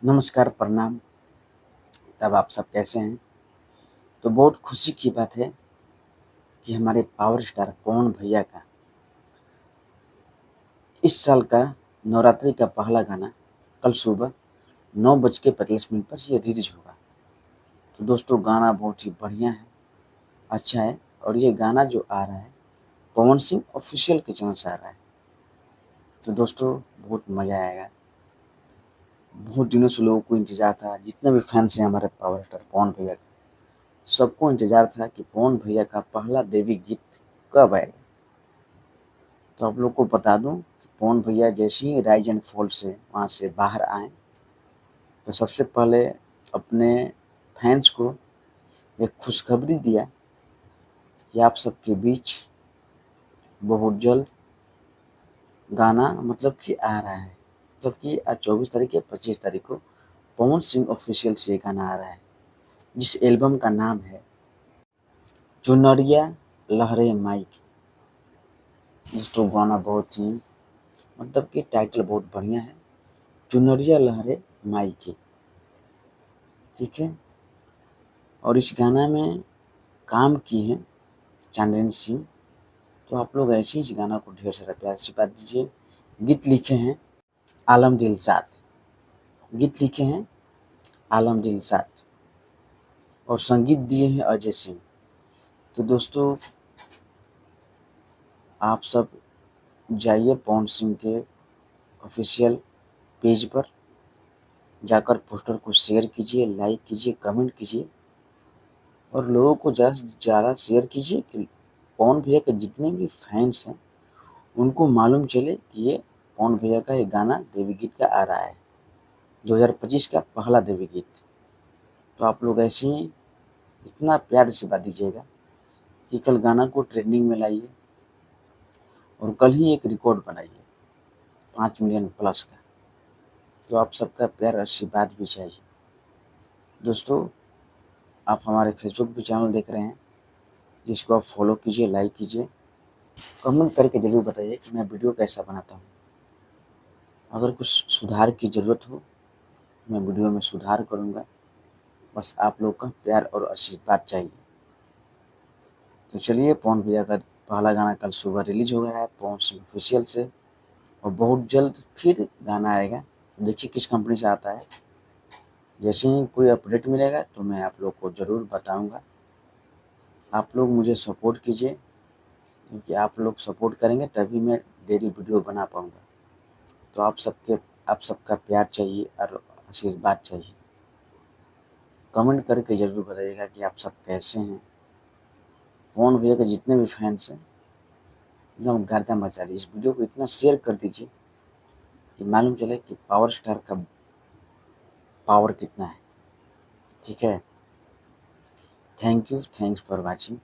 नमस्कार, प्रणाम। तब आप सब कैसे हैं? तो बहुत खुशी की बात है कि हमारे पावर स्टार पवन भैया का इस साल का नवरात्रि का पहला गाना कल सुबह 9:45 पर ये रिलीज़ होगा। तो दोस्तों गाना बहुत ही बढ़िया है, अच्छा है और ये गाना जो आ रहा है पवन सिंह ऑफ़िशियल के चैनल से आ रहा है। तो दोस्तों बहुत मज़ा आएगा। बहुत दिनों से लोगों को इंतज़ार था, जितने भी फैन्स हैं हमारे पावर स्टार पवन भैया का, सबको इंतज़ार था कि पवन भैया का पहला देवी गीत कब आएगा। तो आप लोग को बता दूं कि पवन भैया जैसे ही राइज एंड फॉल से वहाँ से बाहर आए तो सबसे पहले अपने फैंस को एक खुशखबरी दिया कि आप सबके बीच बहुत जल्द गाना मतलब कि आ रहा है। मतलब कि आज 24 तारीख या 25 तारीख को पवन सिंह ऑफिशियल से ये गाना आ रहा है, जिस एल्बम का नाम है चुनरिया लहरे माई की। दोस्तों गाना बहुत ही मतलब कि टाइटल बहुत बढ़िया है, चुनरिया लहरे माई की। ठीक है। और इस गाना में काम की है चांदनी सिंह। तो आप लोग ऐसे ही इस गाना को ढेर सारा प्यार से आशीर्वाद दीजिए। गीत लिखे हैं आलम दिलशाद, गीत लिखे हैं आलम दिलशाद और संगीत दिए हैं अजय सिंह। तो दोस्तों आप सब जाइए पवन सिंह के ऑफिशियल पेज पर जाकर पोस्टर को शेयर कीजिए, लाइक कीजिए, कमेंट कीजिए और लोगों को ज़्यादा से ज़्यादा शेयर कीजिए कि पवन भैया के जितने भी फैंस हैं उनको मालूम चले कि ये पवन भैया का ये गाना देवी गीत का आ रहा है, 2025 का पहला देवी गीत। तो आप लोग ऐसे ही इतना प्यार से बात दीजिएगा कि कल गाना को ट्रेंडिंग में लाइए और कल ही एक रिकॉर्ड बनाइए 5 मिलियन प्लस का। तो आप सबका प्यार आशीर्वाद भी चाहिए। दोस्तों आप हमारे फेसबुक पे चैनल देख रहे हैं, जिसको आप फॉलो कीजिए, लाइक कीजिए, कमेंट करके ज़रूर बताइए कि मैं वीडियो कैसा बनाता हूँ। अगर कुछ सुधार की ज़रूरत हो मैं वीडियो में सुधार करूँगा, बस आप लोग का प्यार और आशीर्वाद चाहिए। तो चलिए पवन भैया का पहला गाना कल सुबह रिलीज हो गया है पवन सिंह ऑफिशियल से और बहुत जल्द फिर गाना आएगा। देखिए किस कंपनी से आता है। जैसे ही कोई अपडेट मिलेगा तो मैं आप लोग को ज़रूर बताऊंगा। आप लोग मुझे सपोर्ट कीजिए, क्योंकि आप लोग सपोर्ट करेंगे तभी मैं डेली वीडियो बना पाऊंगा। तो आप सबका प्यार चाहिए और आशीर्वाद चाहिए। कमेंट करके ज़रूर बताइएगा कि आप सब कैसे हैं। पवन भैया के जितने भी फैंस हैं एकदम गर्दा मचा दी। इस वीडियो को इतना शेयर कर दीजिए कि मालूम चले कि पावर स्टार का पावर कितना है। ठीक है। Thank you, thanks for watching.